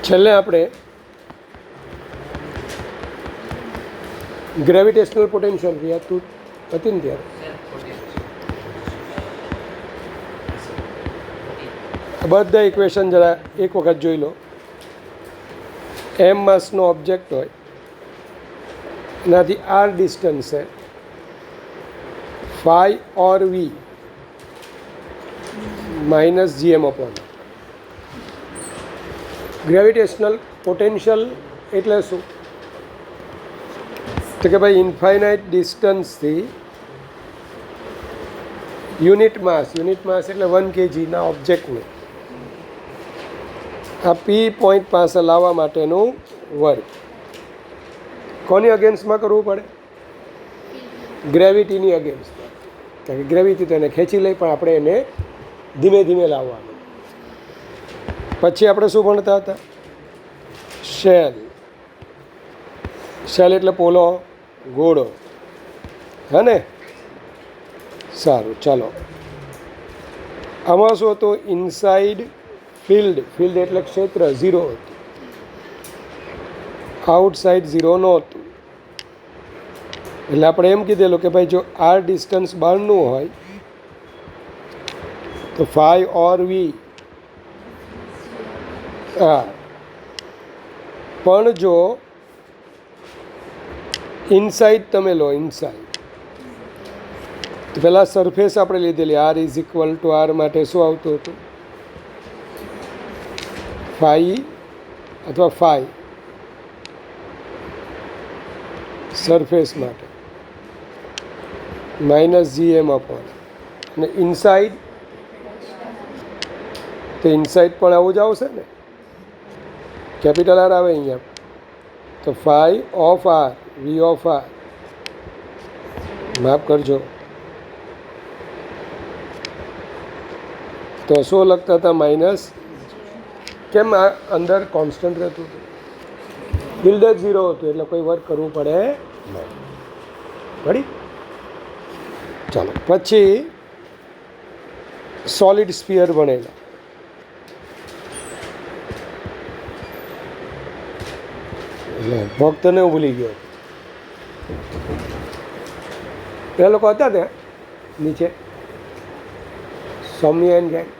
છેલ્લે આપણે gravitational potential રહ્યા તું હતી ને ત્યારે બધા ઇક્વેશન જરા એક વખત જોઈ લો. એમ માસનો ઓબ્જેક્ટ હોય, એનાથી આર ડિસ્ટન્સ છે, phi or V minus GM upon. Gravitational potential એટલે શું? તો કે ભાઈ ઇન્ફાઇનાઇટ ડિસ્ટન્સથી યુનિટ માસ એટલે 1 kgના ઓબ્જેક્ટને આ પી પોઈન્ટ પાસે લાવવા માટેનું વર્ક કોની અગેન્સ્ટમાં કરવું પડે? ગ્રેવિટીની અગેન્સ્ટમાં. કારણ કે ગ્રેવિટી તો એને ખેંચી લઈ, પણ આપણે એને ધીમે ધીમે લાવવાનું. પછી આપણે શું ભણતા હતા? શેલ. શેલ એટલે પોલો ગોળો, હે ને? સારું, ચાલો. આમાં શું હતું? ઇનસાઇડ ફિલ્ડ એટલે ક્ષેત્ર 0 હતું, આઉટસાઇડ 0 નહોતું. એટલે આપણે એમ કીધેલું કે ભાઈ જો આર ડિસ્ટન્સ બહારનું હોય તો ફાઈ ઓર વી, હા, પણ જો ઇનસાઇડ તમે લો, ઇનસાઇડ તો પહેલાં સરફેસ આપણે લીધેલી r is equal to r માટે શું આવતું હતું? ફાઈ અથવા ફાઈ સરફેસ માટે માઇનસ જીએમ અપોન. અને ઇનસાઇડ તો ઇનસાઇડ પણ આવું જ આવશે ને, કેપિટલ આર આવે અહીંયા. તો phi of r, v of r, માફ કરજો. તો શું લખતા હતા? માઇનસ. કેમ આ અંદર કોન્સ્ટન્ટ રહેતું હતું? ફિલ્ડ જ 0 હતું, એટલે કોઈ વર્ક કરવું પડે નહીં. પડી? ચાલો, પછી સોલિડ સ્ફિયર ભણેલા. એટલે ભક્તને હું ભૂલી ગયો. એ લોકો હતા ત્યાં નીચે, સૌમ્ય એન્ડ ગેંગ.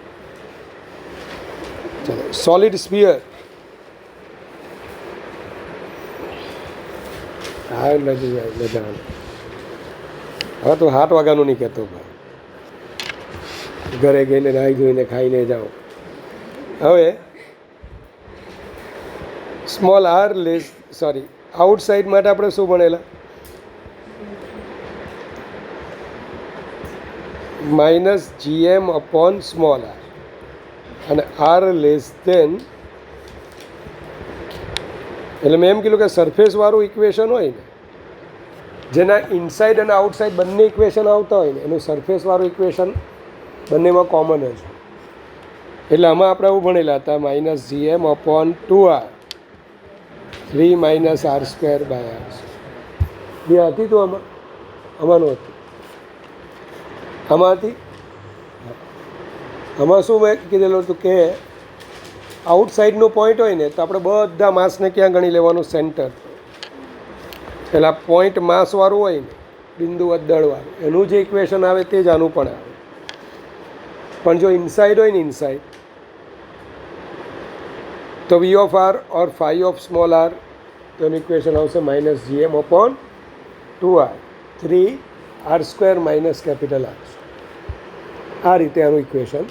ચાલો, સોલિડ સ્ફિયર. હા, નથી જાય બધા. હવે તો 8 વાગ્યાનું નહીં કહેતો ભાઈ, ઘરે ગઈને નાહી ધોઈને ખાઈને જાઓ. હવે સ્મોલ આર આઉટસાઇડ માટે આપણે શું ભણેલા? Minus GM upon small r. અને આર લેસ દેન, એટલે મેં એમ કીધું કે સરફેસવાળું ઇક્વેશન હોય ને, જેના ઇનસાઇડ અને આઉટસાઇડ બંને ઇક્વેશન આવતા હોય ને, એનું સરફેસવાળું ઇક્વેશન બંનેમાં કોમન જ. એટલે આમાં આપણે એવું ભણેલા હતા, minus GM upon 2r 3 minus r square by r. બે હતી તો આમાંનું હતું. આમાં હતી. આમાં શું મેં કીધેલું હતું કે આઉટસાઇડનો પોઈન્ટ હોય ને, તો આપણે બધા માસને ક્યાં ગણી લેવાનું? સેન્ટર. પેલા પોઈન્ટ માસવાળું હોય ને, બિંદુ દળવાળું, એનું જે ઇક્વેશન આવે તે જ આનું પણ આવે. પણ જો ઇનસાઇડ હોય ને, ઇનસાઇડ, તો v of r or phi of small r, તો એનું ઇક્વેશન આવશે minus GM upon 2r 3 r square minus capital r. આ રીતે આનું ઇક્વેશન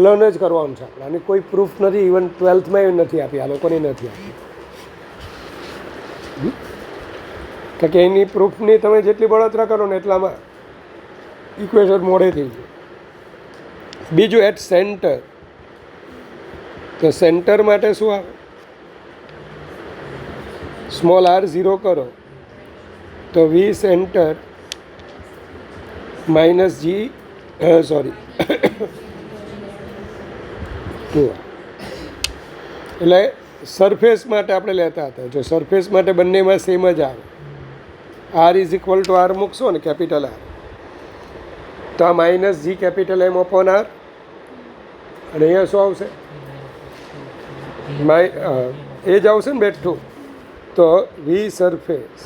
લર્ન જ કરવાનું છે આપણે. આની કોઈ પ્રૂફ નથી, ઇવન 12thમાં નથી આપી, આ લોકોની નથી આપી. કારણ કે એની પ્રૂફની તમે જેટલી બળતરા કરો ને એટલામાં ઇક્વેશન મોડે થઈ જાય. બીજું એટ સેન્ટર. તો સેન્ટર માટે શું આવે? સ્મોલ આર 0 કરો તો વી સેન્ટર માઇનસ જી 2r. એટલે સરફેસ માટે આપણે લેતા હતા. જો સરફેસ માટે બંનેમાં સેમ જ આવે, r is equal to r મૂકશો ને, કેપિટલ આર, તો આ minus G capital M upon r. અને અહીંયા શું આવશે? એ જ આવશે ને બેઠું તો વી સરફેસ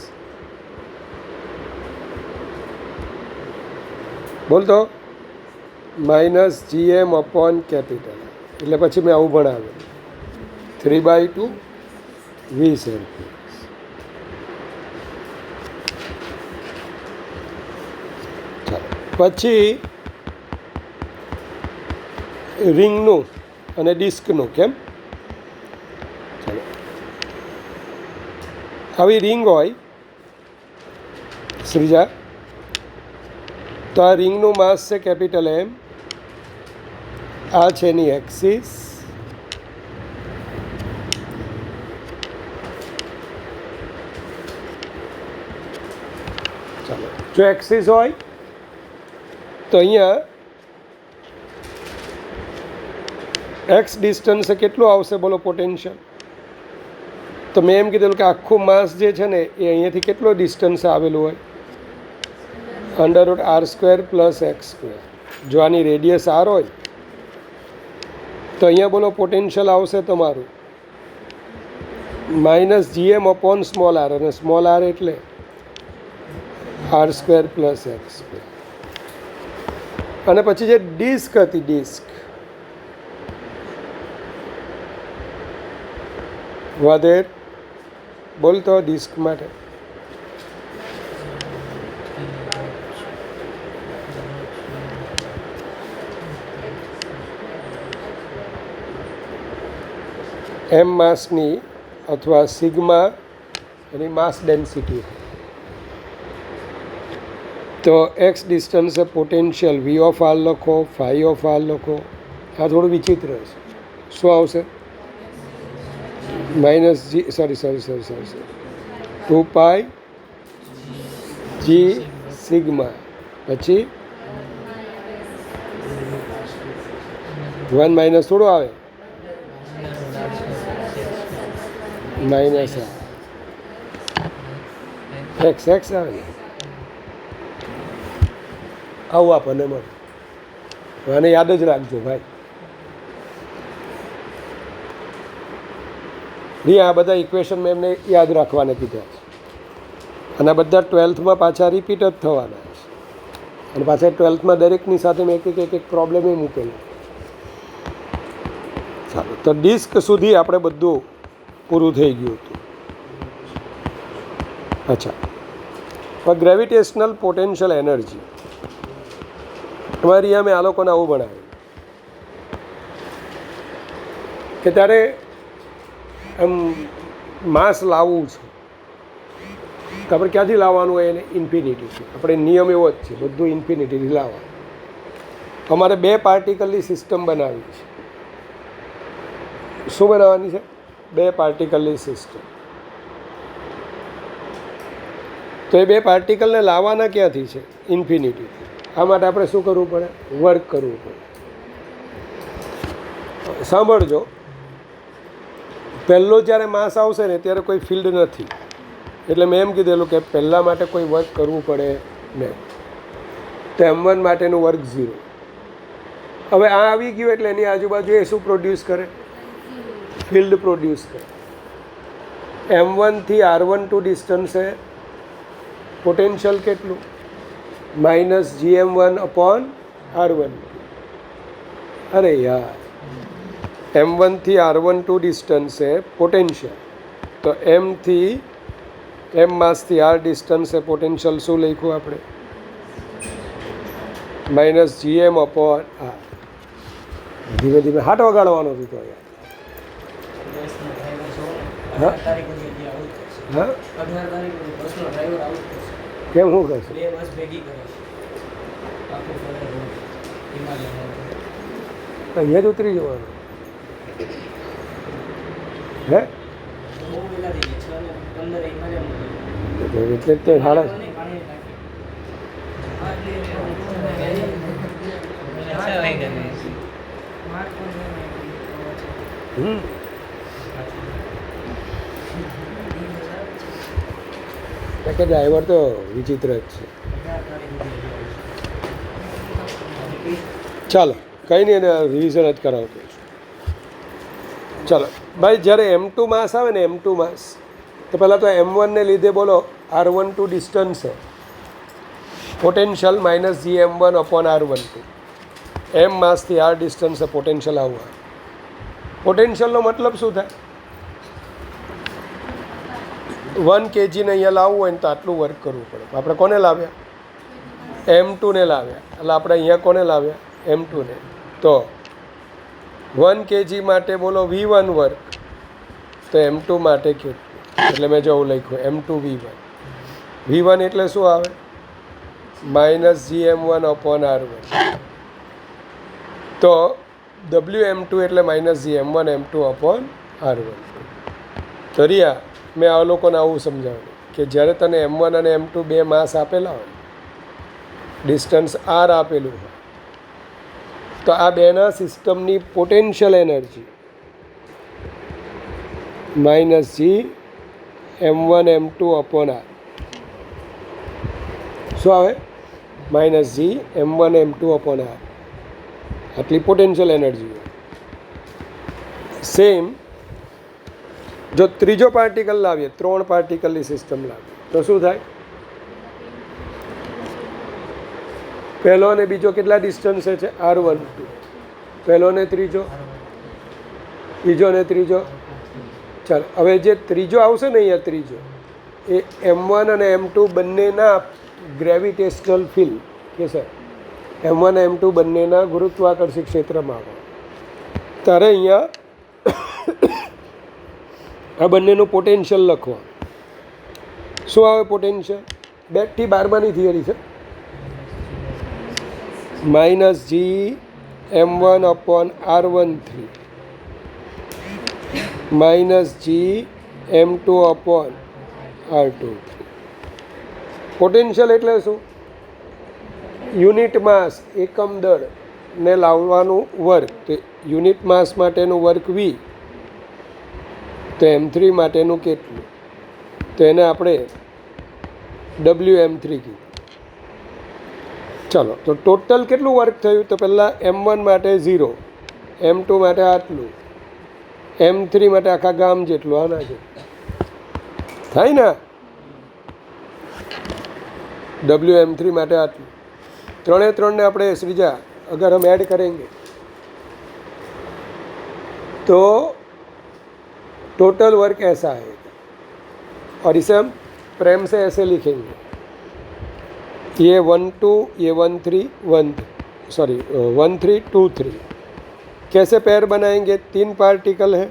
બોલતો -GM અપોન કેપિટલ એટલે પછી મેં આવું ભણાવ્યું 3/2 વી સરફેસ. પછી રિંગનું અને ડિસ્કનું કેમ ચાલો આવી રિંગ હોય શ્રીજા તો આ રિંગનું માસ છે કેપિટલ M, આ છે એની એક્સિસ, ચાલો જો એક્સિસ હોય તો અહીંયા એક્સ ડિસ્ટન્સે કેટલું આવશે બોલો પોટેન્શિયલ. તો મેં એમ કીધેલું કે આખું માસ જે છે ને એ અહીંયાથી કેટલો ડિસ્ટન્સે આવેલું હોય √r² + x². જો આની રેડિયસ r હોય તો અહીંયા બોલો પોટેન્શિયલ આવશે તમારું -GM અપોન સ્મોલ r, અને સ્મોલ r એટલે r² + x². અને પછી જે ડિસ્ક હતી ડિસ્ક વધેર બોલતો ડિસ્ક માટે M માસની અથવા સિગ્મા એની માસ ડેન્સિટી. તો એક્સ ડિસ્ટન્સે પોટેન્શિયલ V ઓફ R લખો, ફાઈ ઓફ R લખો. આ થોડું વિચિત્ર છે. શું આવશે -2π G સિગ્મા પછી 1 માઇનસ થોડું આવે -r એક્સ આવે ને આવું આપણને મળે. આને યાદ જ રાખજો ભાઈ. આ બધા ઇક્વેશન મેં એમને યાદ રાખવાને કીધા છે અને બધા 12થમાં પાછા રિપીટ જ થવાના છે. અને પાછા 12થમાં દરેકની સાથે મેં એક પ્રોબ્લેમ એ મૂકેલો. ચાલો તો ડિસ્ક સુધી આપણે બધું પૂરું થઈ ગયું હતું. અચ્છા હવે ગ્રેવિટેશનલ પોટેન્શિયલ એનર્જી અમારી મેં આ લોકોને આવું ભણાવ્યું કે ત્યારે એમ માસ લાવવું છે તો આપણે ક્યાંથી લાવવાનું હોય એને ઇન્ફિનિટીથી. આપણે નિયમ એવો જ છે બધું ઇન્ફિનિટીથી લાવવાનું. અમારે 2 પાર્ટિકલની સિસ્ટમ બનાવી છે. શું બનાવવાની છે 2 પાર્ટિકલની સિસ્ટમ. તો એ 2 પાર્ટિકલને લાવવાના ક્યાંથી છે ઇન્ફિનિટીથી. આ માટે આપણે શું કરવું પડે વર્ક કરવું પડે. સાંભળજો પહેલો જ્યારે માસ આવશે ને ત્યારે કોઈ ફિલ્ડ નથી એટલે મેં એમ કીધેલું કે પહેલાં માટે કોઈ વર્ક કરવું પડે નહીં. તો M1 માટેનું વર્ક 0. હવે આ આવી ગયું એટલે એની આજુબાજુ એ શું પ્રોડ્યુસ કરે ફિલ્ડ પ્રોડ્યુસ કરે. M1 થી R12 ડિસ્ટન્સે પોટેન્શિયલ કેટલું -GM1 અપોન R12. અરે યાર M1 થી R12 ડિસ્ટન્સે પોટેન્શિયલ તો M માસથી R ડિસ્ટન્સે પોટેન્શિયલ શું લખ્યું આપણે -GM અપોન R. ધીમે ધીમે હાથ વગાડવાનો હતો યાર. હા હા કેમ શું કરશે અહીંયા જ ઉતરી જવાનું હે એટલે તો સાડા કે ડ્રાઈવર તો વિચિત્ર જ છે. ચાલો કંઈ નહીં એને રિવિઝન જ કરાવતો છું. ચાલો ભાઈ, જ્યારે M2 માસ આવે ને M2 માસ, તો પહેલાં તો M1 ને લીધે બોલો R12 ડિસ્ટન્સ છે, potential minus GM1 upon R12, M માસથી R ડિસ્ટન્સ છે, પોટેન્શિયલ આવવા. પોટેન્શિયલનો મતલબ શું થાય? 1 kg ને અહીંયા લાવવું હોય ને તો આટલું વર્ક કરવું પડે. આપણે કોને લાવ્યા? M2 ને લાવ્યા. એટલે આપણે અહીંયા કોને લાવ્યા? M2 ને. તો 1 kg માટે બોલો V1 વર્ક, તો M2 માટે કેટલું? એટલે મેં જો લખ્યું M2 V1. V1 એટલે શું આવે? Minus GM1 upon R1. તો WM2 એટલે minus GM1 M2 upon R1. તો રિયા, મેં આ લોકોને આવું સમજાવ્યું કે જ્યારે તને M1 અને M2 બે માસ આપેલા હોય, ડિસ્ટન્સ R આપેલું હોય, તો આ બેના સિસ્ટમની potential energy minus GM1 M2 upon R. શું આવે? Minus GM1 M2 upon R. આટલી પોટેન્શિયલ એનર્જી. સેમ જો ત્રીજો પાર્ટિકલ લાવીએ, 3 પાર્ટિકલની સિસ્ટમ લાવીએ, તો શું થાય? પહેલો અને બીજો કેટલા ડિસ્ટન્સ છે? R12. પહેલો ને ત્રીજો, બીજો ને ત્રીજો. ચાલો, હવે જે ત્રીજો આવશે ને અહીંયા, ત્રીજો એ M1 અને M2 બંનેના ગ્રેવિટેશનલ ફિલ્ડ કે સર M1 M2 બંનેના ગુરુત્વાકર્ષી ક્ષેત્રમાં આવે ત્યારે અહીંયા આ બંનેનું પોટેન્શિયલ લખવા. શું આવે પોટેન્શિયલ? 2 થી 12માની થિયરી છે. Minus GM1 upon R13 minus GM2 upon R23. Potential એટલે શું? યુનિટ માસ, એકમ દળ ને લાવવાનું વર્ક. તો યુનિટ માસ માટેનું વર્ક V, તો M3 માટેનું કેટલું? તો એને આપણે WM3 કીધું. ચાલો, તો ટોટલ કેટલું વર્ક થયું? તો પહેલાં M1 માટે 0, M2 માટે આટલું, M3 માટે આખા ગામ જેટલું, આના જેટલું થાય ને. WM3 માટે આટલું. 3 ने આપણે श्रीजा अगर हम ऐड करेंगे तो टोटल वर्क ऐसा आएगा. और इसे हम प्रेम से ऐसे लिखेंगे, ये 1 2, ये 1 3 1 सॉरी 1 3 2 3. कैसे पैर बनाएंगे? 3 पार्टिकल है,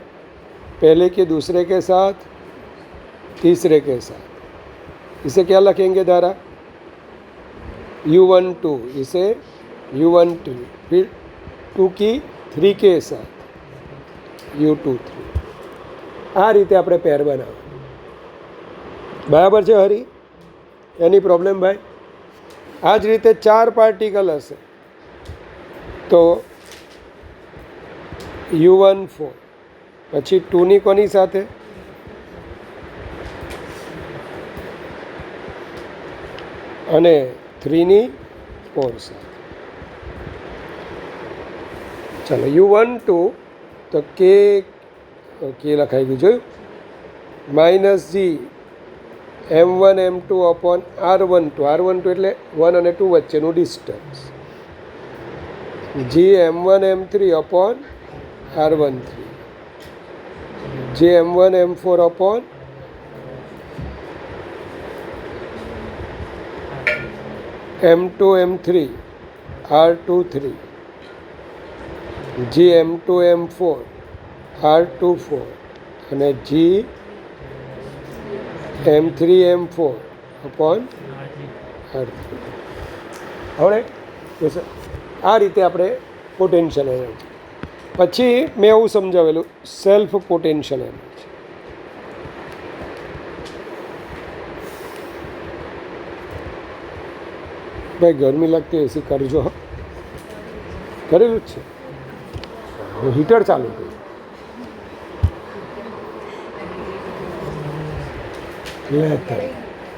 पहले के दूसरे के साथ, तीसरे के साथ. इसे क्या लिखेंगे धारा? U12, इसे U12, फिर 2 की 3 के साथ U23. આ રીતે આપણે પેર બનાવવાનું. બરાબર છે હરી? એની પ્રોબ્લેમ ભાઈ? આ જ રીતે 4 પાર્ટિકલ હશે તો U14, પછી 2ની કોની સાથે? અને 3ની 4 સાથે. ચાલો, U12 તો કે લખાઈ ગયું, જોયું? Minus GM1 M2 upon R12 એટલે 1 અને 2 વચ્ચેનું distance, GM1 M3 upon R13, GM1 M4 upon M2 M3 R23, GM2 M4 R24 અને GM3 M4 અપોન R3. હવે આ રીતે આપણે પોટેન્શિયલ એનર્જી. પછી મેં એવું સમજાવેલું સેલ્ફ પોટેન્શિયલ એનર્જી. ભાઈ ગરમી લાગતી એસી કરજો. કરેલું જ છે. હીટર ચાલુ કર્યું.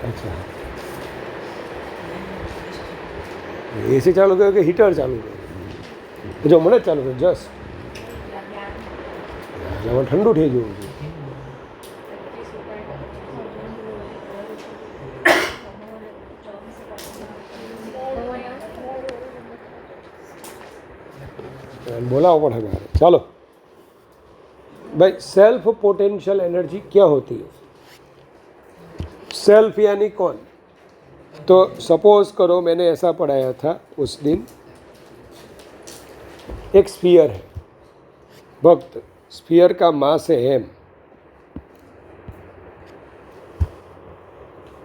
અચ્છા, એસી ચાલુ કર્યું કે હીટર ચાલુ કર્યું? જો મને જ ચાલુ કર્યું. જસ્ટ આમાં ઠંડુ થઈ જવું જોઈએ. बोलाओ पड़ेगा. चलो भाई, सेल्फ पोटेंशियल एनर्जी क्या होती है? सेल्फ यानी कौन? तो सपोज करो मैंने ऐसा पढ़ाया था उस दिन, एक स्फीयर है भक्त, स्फीयर का मास है एम.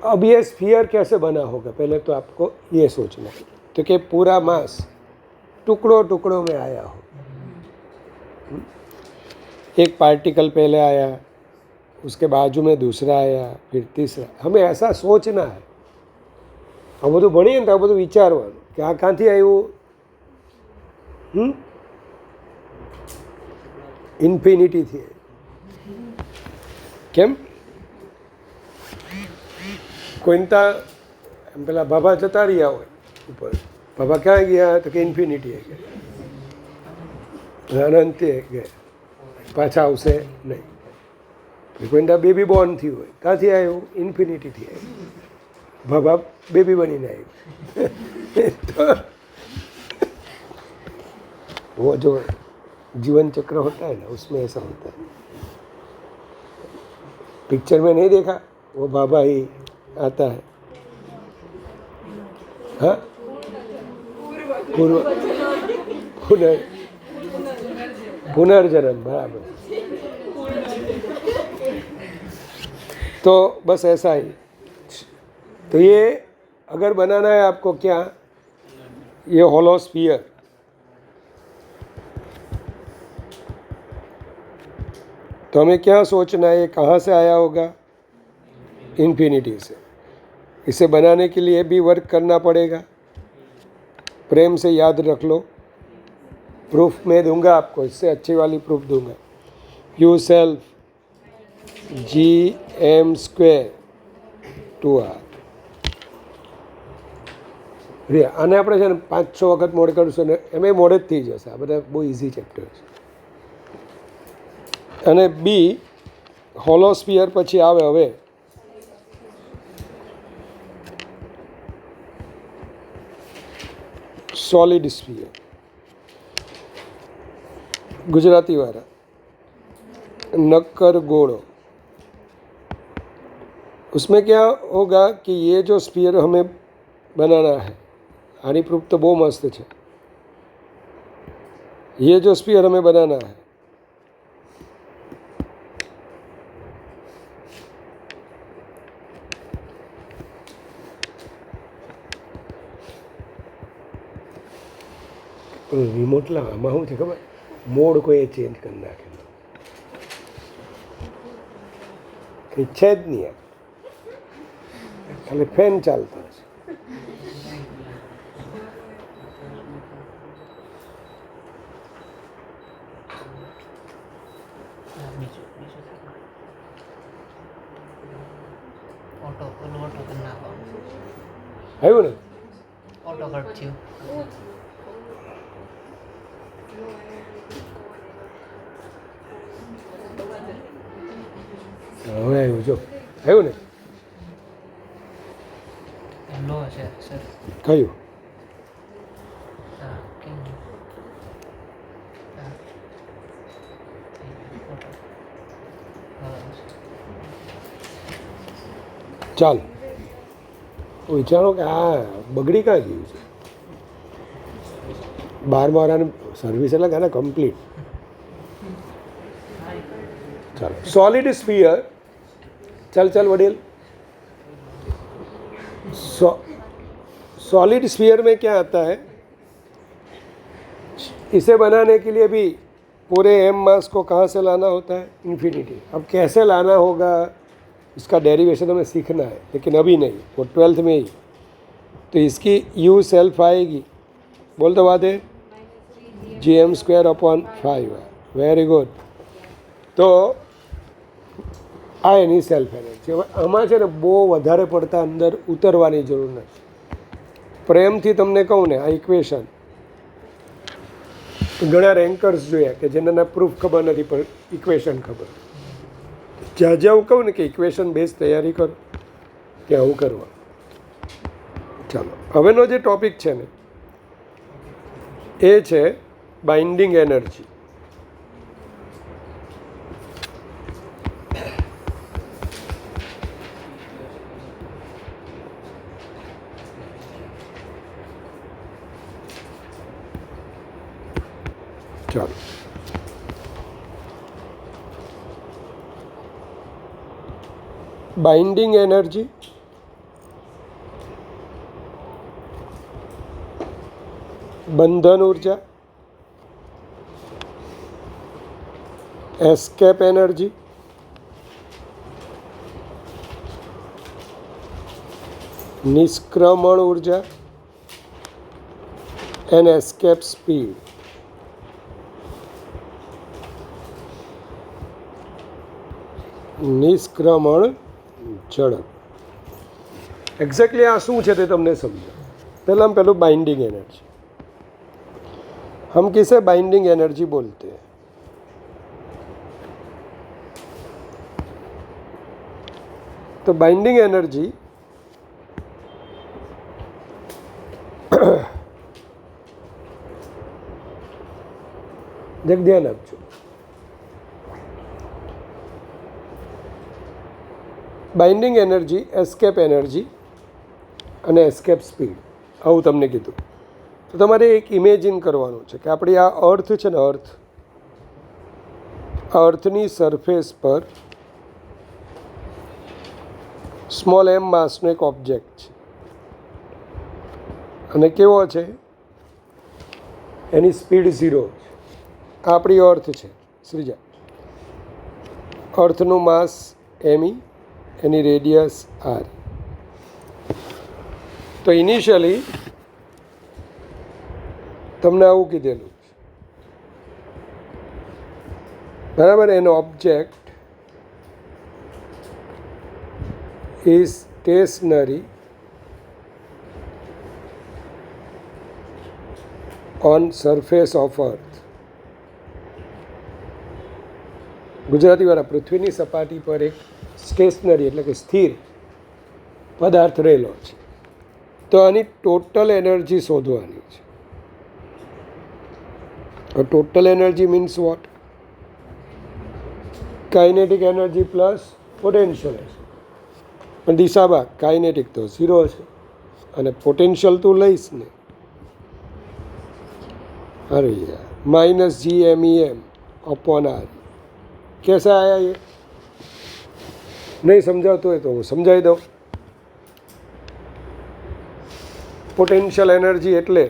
अब ये स्फीयर कैसे बना होगा, पहले तो आपको ये सोचना है. तो कि पूरा मास टुकड़ों टुकड़ों में आया हो. एक पार्टिकल पहले आया, उसके बाजू में दूसरा आया, फिर तीसरा. हमें ऐसा सोचना है. આ બધું ભણીએ ને તો આ બધું વિચારવાનું કે આ ક્યાંથી આવ્યું. ઇન્ફિનિટીથી. કેમ કોઈને ત્યાં એમ પેલા બાબા જતા રહ્યા હોય ઉપર, બાબા ક્યાં ગયા તો કે ઇન્ફિનિટી ગયા, અનંતે ગયા, પાછા આવશે નહીં. કોઈને ત્યાં બેબી બોર્ન થયું હોય, ક્યાંથી આવ્યું? ઇન્ફિનિટીથી આવ્યું. बाबा बेबी बनी नहीं. तो वो जो जीवन चक्र होता है ना, उसमें ऐसा होता है. पिक्चर में नहीं देखा, वो बाबा ही आता है. हाँ, पुनर्जन्म, बराबर. तो बस ऐसा ही. तो ये अगर बनाना है आपको क्या, ये होलोस्फीयर, तो हमें क्या सोचना है, ये कहाँ से आया होगा? इन्फिनिटी से. इसे बनाने के लिए भी वर्क करना पड़ेगा. प्रेम से याद रख लो. प्रूफ मैं दूंगा आपको, इससे अच्छी वाली प्रूफ दूंगा. You self GM² 2R. રે આને આપણે છે ને 5-6 વખત મોડ કરીશું ને એમાં મોડે જ થઈ જશે. આ બધા બહુ ઇઝી ચેપ્ટર છે. અને બી હોલોસ્ફિયર પછી આવે હવે सॉलिड स्फीयर. गुजराती वाला नक्कर गोड़ो. उसमें क्या होगा कि ये जो स्फीयर हमें बनाना है, आनी प्रूफ तो बहुत मस्त है. ये जो स्फीयर हमें बनाना है, रिमोट ला आमा हूँ खबर मोड को ये चेंज कर नाखे. इच्छा ज नहीं है, खाली फैन चालता है. આવ્યું ને ઓટો કટ થયું. હવે આવ્યું, જો આવ્યું ને. લો છે સર. કયું? હા કેમ ચાલ વિચારો કે આ બગડી ક્યાં ગયું છે. 12 વાળાની સર્વિસ એટલે કે કમ્પ્લીટ. ચાલો सॉलिड स्फीयर. चल चल वडील. सॉलिड स्फीयर में क्या आता है, इसे बनाने के लिए भी पूरे एम मास को कहाँ से लाना होता है? इन्फिनिटी. अब कैसे लाना होगा इसका डेरिवेशन हमें सीखना है, लेकिन अभी नहीं, वो 12th में ही. तो इसकी यू सेल्फ आएगी, बोल तो बात है, GM²/5. Very good. तो આ એની સેલ્ફ એનર્જી. હવે આમાં છે ને બહુ વધારે પડતા અંદર ઉતરવાની જરૂર નથી. પ્રેમથી તમને કહું ને, આ ઇક્વેશન ઘણા રેન્કર્સ જોયા કે જેના પ્રૂફ ખબર નથી પણ ઇક્વેશન ખબર. જ્યાં જ્યાં હું કહું ને કે ઇક્વેશન બેઝ તૈયારી કરો ત્યાં હું કરવા. ચાલો હવેનો જે ટોપિક છે ને એ છે બાઇન્ડિંગ એનર્જી. ચાલો બાઇન્ડિંગ એનર્જી બંધન ઉર્જા, એસ્કેપ એનર્જી, નિષ્ક્રમણ ઉર્જા એન્ડ એસ્કેપ સ્પીડ. નિષ્ક્રમણ ઝડપ. એક્ઝેક્ટલી આ શું છે તે તમને સમજો. પહેલું બાइंडिंग एनर्जी. हम किसे बाइंडिंग एनर्जी बोलते हैं? तो बाइंडिंग एनर्जी देख ध्यान આપજો. બાઇન્ડિંગ એનર્જી, એસ્કેપ એનર્જી અને એસ્કેપ સ્પીડ આવું તમને કીધું. તો તમારે એક ઇમેજિન કરવાનું છે કે આપણી આ અર્થ છે ને, અર્થની સરફેસ પર સ્મોલ એમ માસનો એક ઓબ્જેક્ટ છે અને કેવો છે, એની સ્પીડ 0 છે. આપણી અર્થ છે શ્રીજા. અર્થનું માસ એમઈ, એની રેડિયસ આર. તો ઇનિશિયલી તમને આવું કીધેલું છે બરાબર. એનો object is stationary on surface of earth. ગુજરાતીવાળા પૃથ્વીની સપાટી પર એક સ્ટેશનરી એટલે કે સ્થિર પદાર્થ રહેલો છે. તો આની ટોટલ એનર્જી શોધવાની છે. Total energy means what? Kinetic energy plus potential. પણ દિશામાં કાઇનેટિક તો 0 છે અને પોટેન્શિયલ તું લઈશ ને, अरे यार -GMEM अपॉन आर. कैसे आया ये? नहीं समझाते હોય તો હું સમજાવી દઉં. પોટેન્શિયલ એનર્જી એટલે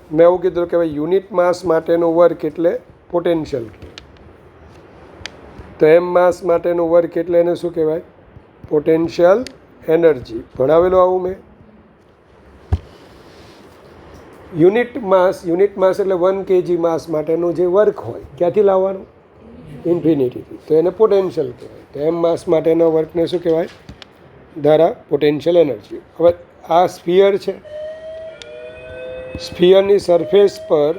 મેં એવું કીધું કે ભાઈ યુનિટ માસ માટેનું વર્ક એટલે પોટેન્શિયલ કહેવાય. તો એમ માસ માટેનું વર્ક એટલે એને શું કહેવાય? Potential energy. ભણાવેલું આવું મેં. યુનિટ માસ એટલે 1 kg માસ માટેનું જે વર્ક હોય ક્યાંથી લાવવાનું? ઇન્ફિનિટીથી. તો એને પોટેન્શિયલ કહેવાય. તો એમ માસ માટેના વર્કને શું કહેવાય? દ્વારા પોટેન્શિયલ એનર્જી. હવે આ સ્ફિયર છે, સ્ફિયરની સરફેસ પર